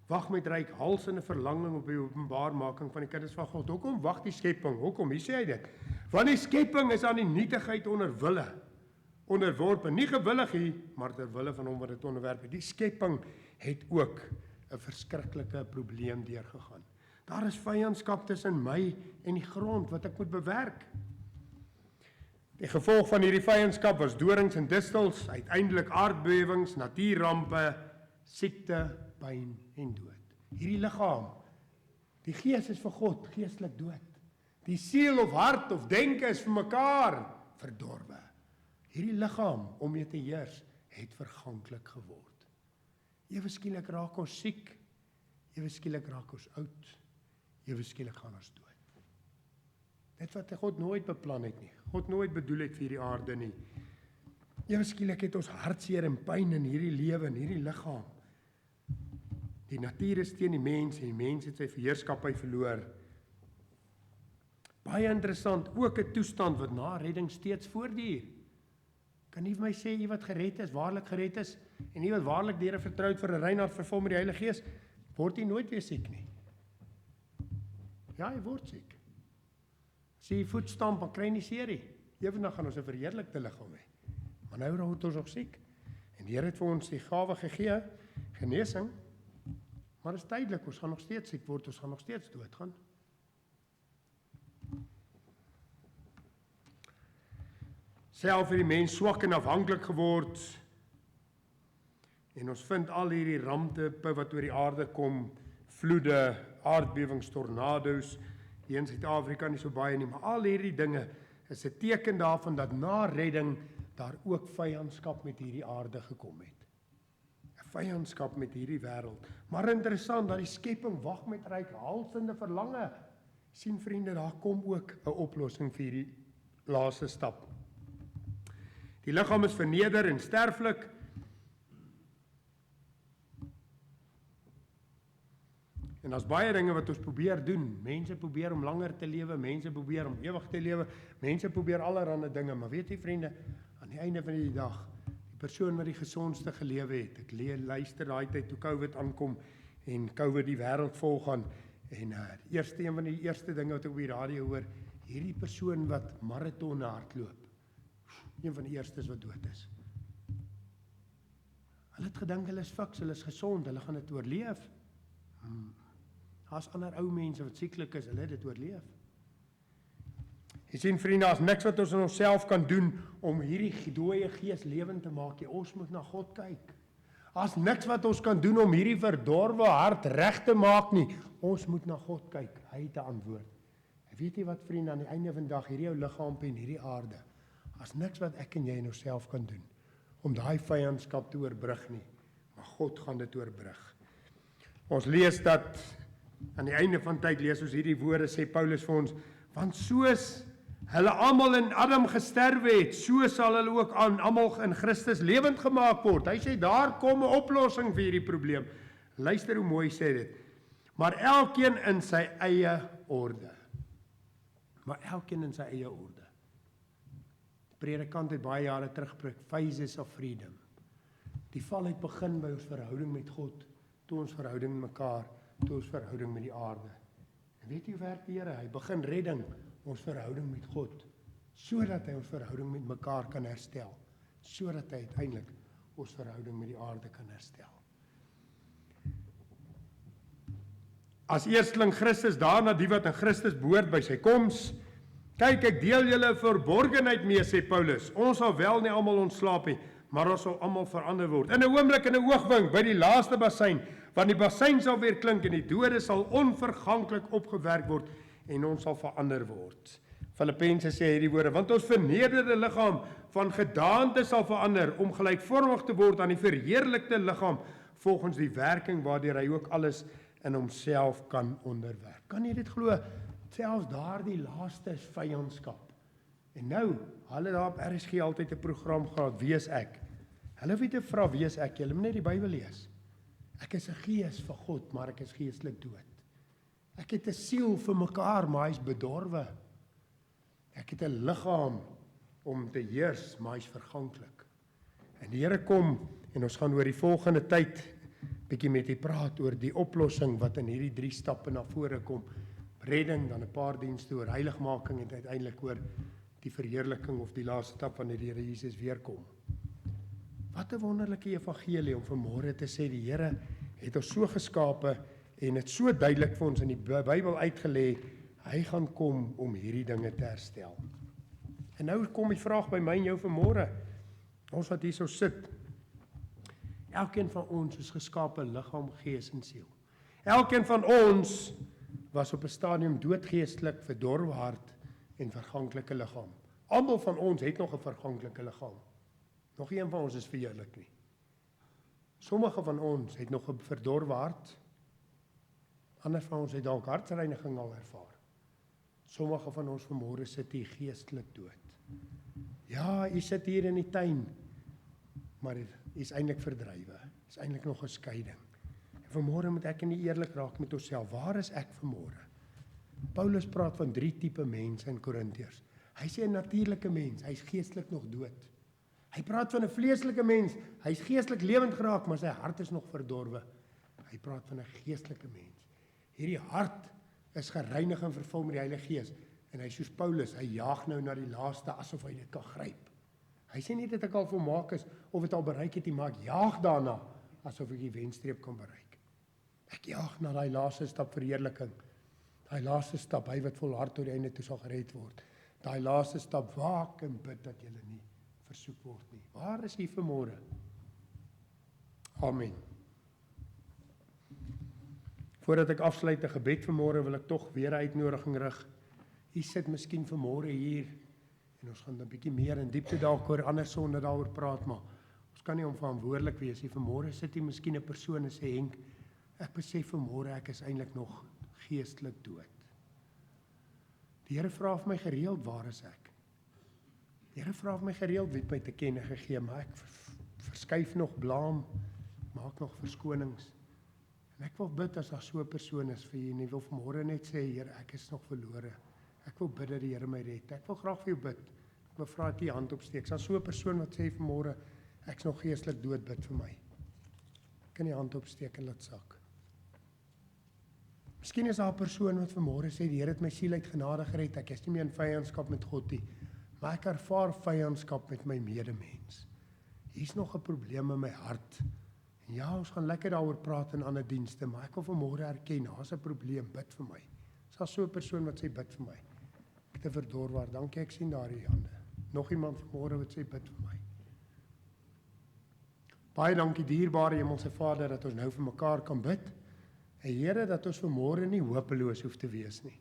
wag met ryk halsende verlanging op die openbaarmaking van die kinders van God. Hoekom wag die skepping? Hoekom? Wie sê hy dit? Want die skepping is aan die nietigheid onderworpe, nie gewillig nie, maar ter wille van hom wat dit onderwerp het. Die skepping het ook 'n verskriklike probleem deurgegaan. Daar is vyandskap tussen my en die grond wat ek moet bewerk. Die gevolg van hierdie vyandskap was dorings en distels, uiteindelik aardbewings, natuurrampe, siekte, pyn en dood. Hierdie liggaam, die gees is vir God, geestelik dood. Die siel of hart of denke is vir mekaar verdorwe. Hierdie liggaam om mee te heers het verganklik geword. Ewe skielik raak ons siek, ewe skielik raak ons oud, ewe skielik gaan ons dood. Dit wat God nooit beplan het nie, God nooit bedoel het vir hierdie aarde nie. Ewe skielik het ons hartseer en pyn in hierdie lewe, in hierdie liggaam. Die natuur is teen die mens en die mens het sy heerskappy verloor. Baie interessant, ook 'n toestand wat na redding steeds voortduur. Kan nie vir my sê, jy wat gered is, waarlik gered is, en jy wat waarlik die Here vertroud vir 'n Reinhard vervul met die Heilige Gees, word jy nooit weer siek nie. Ja, jy word siek. As jy voet stamp, dan kry jy nie seer. Eendag gaan ons 'n verheerlikte liggaam hê. Maar nou word ons nog siek. En die Here het vir ons die gawe gegee, genesing, maar dit is tydelik, ons gaan nog steeds siek word, ons gaan nog steeds doodgaan. Self het die mens swak en afhanklik geword, en ons vind al hierdie rampte wat oor die aarde kom, vloede, aardbewings, tornado's, hier in Suid-Afrika nie so baie nie, maar al hierdie dinge is 'n teken daarvan dat na redding daar ook vyandskap met hierdie aarde gekom het. 'n Vyandskap met hierdie wêreld. Maar interessant dat die skepping wag met reikhalsende verlange. Sien vriende, daar kom ook 'n oplossing vir hierdie laaste stap. Die liggaam is verneder en sterflik. daar's baie dinge wat ons probeer doen. Mense probeer om langer te lewe, mense probeer om ewig te lewe, mense probeer allerlei dinge, maar weet jy vriende, aan die einde van die dag, die persoon wat die gesondste gelewe het, ek luister daai tyd toe COVID aankom en COVID die wêreld vol gaan en een van die eerste dinge wat ek op die radio hoor, hierdie persoon wat marathone hardloop, een van die eerstes wat dood is. Hulle het gedink hulle is fiks, hulle is gesond, hulle gaan dit oorleef. Daar's ander ou mense wat sieklik is, hulle het dit oorleef. Jy sien vriende, daar's niks wat ons in onsself kan doen om hierdie dooie gees lewend te maak nie. Ons moet na God kyk. Daar's niks wat ons kan doen om hierdie verdorwe hart reg te maak nie. Ons moet na God kyk. Hy het 'n antwoord. En weet jy wat vriende, aan die einde van die dag, hierdie ou liggaampie en hierdie aarde, daar's niks wat ek en jy in onsself kan doen om daai vyandskap te oorbrug nie. Maar God gaan dit oorbrug. Ons lees dat aan die einde van tyd lees ons hierdie woorde, sê Paulus vir ons, want soos hulle almal in Adam gesterwe het, so sal hulle ook aan almal in Christus lewend gemaak word. Hy sê daar kom 'n oplossing vir hierdie probleem. Luister hoe mooi sê dit. Maar elkeen in sy eie orde. Maar elkeen in sy eie orde. Die predikant het baie jare terug gepreek, phases of freedom. Die val het begin by ons verhouding met God, toe ons verhouding met mekaar, toe ons verhouding met die aarde. En weet jy hoe werk die Here? Hy begin redding ons verhouding met God, sodat hy ons verhouding met mekaar kan herstel, sodat hy uiteindelik ons verhouding met die aarde kan herstel. As eersteling Christus, daarna die wat in Christus behoort by sy koms. Kyk, ek deel julle verborgenheid mee, sê Paulus. Ons sal wel nie almal ontslaap nie, maar ons sal almal verander word. In 'n oomblik, in 'n oogwink, by die laaste bassein, want die bassein sal weer klink en die dode sal onverganklik opgewerk word en ons sal verander word. Filippense sê hierdie woorde, want ons vernederde liggaam van gedaante sal verander om gelykvormig te word aan die verheerlikte liggaam volgens die werking waardeur hy ook alles in homself kan onderwerp. Kan jy dit glo? Selfs daardie laaste is vyandskap. En nou, hulle daar op RSG altyd 'n program gehad, Wie is ek? Hulle het te vra, wie is ek? Julle moet net die Bybel lees. Ek is 'n gees vir God, maar ek is geestelik dood. Ek het 'n siel vir mekaar, maar hy's bedorwe. Ek het 'n liggaam om te heers, maar hy's verganklik. En die Here kom en ons gaan oor die volgende tyd bietjie met u praat oor die oplossing wat in hierdie 3 stappe na vore kom. Redding, dan 'n paar dienste oor heiligmaking en uiteindelik oor die verheerliking of die laaste stap wanneer die Here Jesus weer kom. Wat 'n wonderlike evangelie om vanmôre te sê die Here het ons so geskape en dit so duidelik vir ons in die Bybel uitgelê, hy gaan kom om hierdie dinge te herstel. En nou kom die vraag by my en jou vanmôre. Ons wat hier so sit. Elkeen van ons is geskape liggaam, gees en siel. Elkeen van ons was op 'n stadium doodgeestelik, verdorwe hart en verganklike liggaam. Almal van ons het nog 'n verganklike liggaam. Nog een van ons is verheerlik nie. Sommige van ons het nog 'n verdorwe hart. Ander van ons het dalk hartsreiniging al ervaar. Sommige van ons vanmôre sit hier geestelik dood. Ja, u sit hier in die tuin, maar u is eintlik verdrywe. Is eintlik nog 'n skeiding. En vanmôre moet ek nie eerlik raak met onsself. Waar is ek vanmôre? Paulus praat van 3 tipe mense in Korintiërs. Hy sê 'n natuurlike mens, hy's geestelik nog dood. Hy praat van 'n vleeslike mens, hy's geestelik lewend geraak, maar sy hart is nog verdorwe. Hy praat van 'n geestelike mens. Hierdie hart is gereinig en vervul met die Heilige Gees. En hy soos Paulus, hy jaag nou na die laaste asof hy dit kan gryp. Hy sê nie dat ek al volmaak is of dit al bereik het nie, maar ek jaag daarna asof ek die wenstreep kan bereik. Ek jaag na daai laaste stap verheerliking. Daai laaste stap, hy wat volhard tot die einde toe sal gered word. Daai laaste stap, waak en bid dat jy nie versoek word nie. Waar is jy vanmôre? Amen. Voordat ek afsluit 'n gebed vanmôre, wil ek tog weer 'n uitnodiging rig. U sit miskien vanmôre hier en ons gaan 'n bietjie meer in diepte dalk oor ander sonde daaroor praat, maar ons kan nie onverantwoordelik wees nie. Vanmôre sit hier miskien 'n persoon en sê, Henk, ek besef vanmôre ek is eintlik nog geestelik dood. Die Here vra vir my gereeld, waar is ek? Die Here vra vir my gereeld, wie het my te kenne gegee, maar ek verskuif nog blaam, maak nog verskonings. En ek wil bid as daar so 'n persoon is vir u en ek wil vanmôre net sê, Here, ek is nog verlore. Ek wil bid dat die Here my red. Ek wil graag vir jou bid. Ek wil vra dat jy hand opsteek. As daar so 'n persoon wat sê vanmôre, ek's nog geestelik dood, bid vir my. Kan jy hand opsteek en laat sak. Miskien is daar 'n persoon wat vanmôre sê, die Here het my siel uit genade gered. Ek is nie meer in vyandskap met God nie, maar ek ervaar vyandskap met my medemens. Hier's nog 'n probleem in my hart. En ja, ons gaan lekker daaroor praat in ander dienste, maar ek wil vanmôre erken, daar's 'n probleem, bid vir my. Is daar so 'n persoon wat sê bid vir my? Ek te verdorwaar. Dankie, ek sien daar die hande. Nog iemand vanmôre wat sê bid vir my. Baie dankie dierbare Hemelse Vader dat ons nou vir mekaar kan bid. En Here, dat ons vanmôre nie hopeloos hoef te wees nie.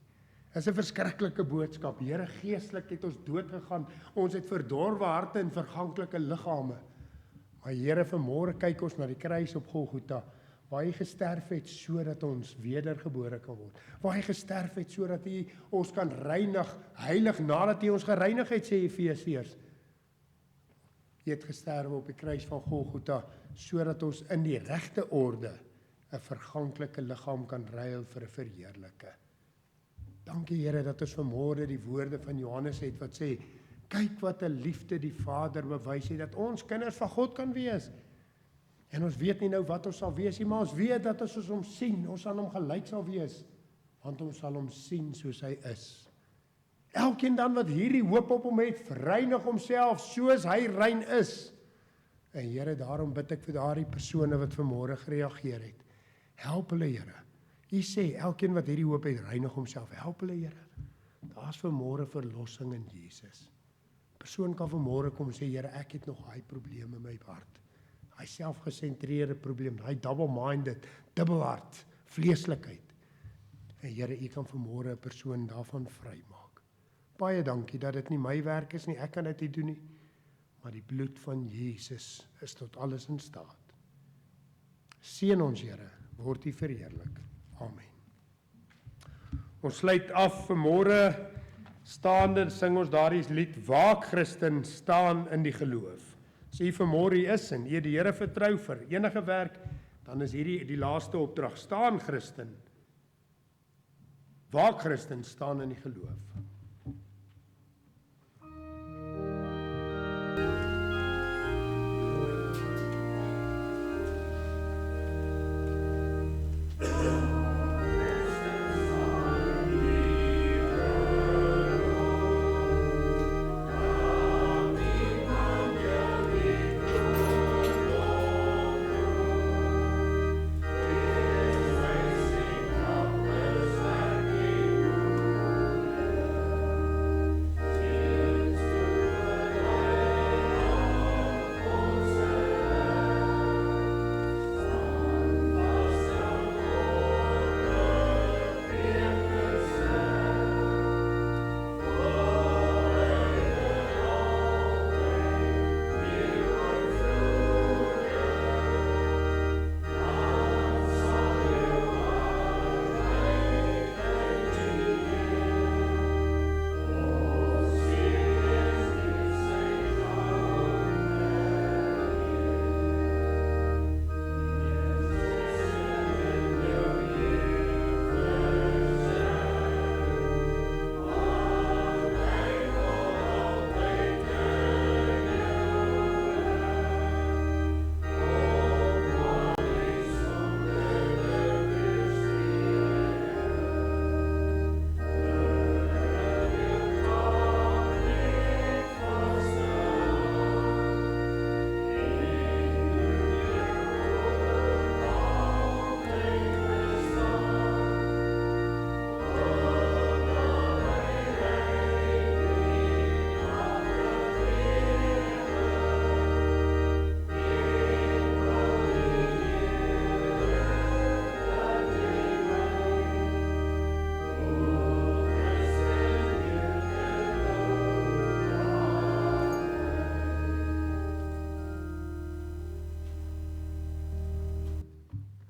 Dis 'n verskriklike boodskap. Here, geestelik het ons dood gegaan. Ons het verdorwe harte en verganklike liggame. Maar Here, vanmôre kyk ons na die kruis op Golgotha, waar hy gesterf het sodat ons wedergebore kan word. Waar hy gesterf het sodat hy ons kan reinig, heilig nadat hy ons gereinig het, sê Efesiërs. Hy het gesterf op die kruis van Golgotha sodat ons in die regte orde 'n verganklike liggaam kan ruil vir 'n verheerlike. Dankie Here dat ons vanmôre die woorde van Johannes het wat sê, kyk wat 'n liefde die Vader bewys het, dat ons kinders van God kan wees. En ons weet nie nou wat ons sal wees nie, maar ons weet dat as ons hom sien, ons aan hom gelyk sal wees, want ons sal hom sien soos hy is. Elkeen dan wat hierdie hoop op hom het, reinig homself soos hy rein is. En Here, daarom bid ek vir daardie persone wat vanmôre gereageer het. Help hulle, Here. U sê, elkeen wat hierdie hoop het, reinig homself. Help hulle, Here. Daar's vanmôre verlossing in Jesus. Persoon kan vanmôre kom en sê, Here, ek het nog daai probleem in my hart. Daai selfgesentreerde probleem, daai double-minded, dubbelhart, vleeslikheid. En Here, U kan vanmôre 'n persoon daarvan vrymaak. Baie dankie dat dit nie my werk is nie, ek kan dit nie doen nie, maar die bloed van Jesus is tot alles in staat. Seën ons, Here, word U verheerlik. Amen. Ons sluit af vanmôre staande, sing ons daardie lied, Waak Christen, staan in die geloof. As u vanmôre hier is en u die Here vertrou vir enige werk, dan is hierdie die laaste opdrag. Staan Christen. Waak Christen, staan in die geloof.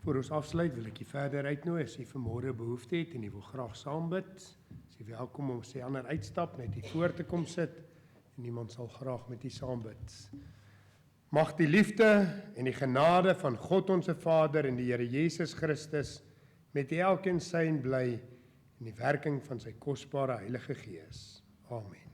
Voor ons afsluit wil ek jy verder uitnooi as jy vanmôre behoefte het en jy wil graag saam bid. As jy welkom om sy ander uitstap net hier voor te kom sit en iemand sal graag met jy saam bid. Mag die liefde en die genade van God ons Vader en die Here Jesus Christus met elkeen sein bly in die werking van sy kosbare Heilige Gees. Amen.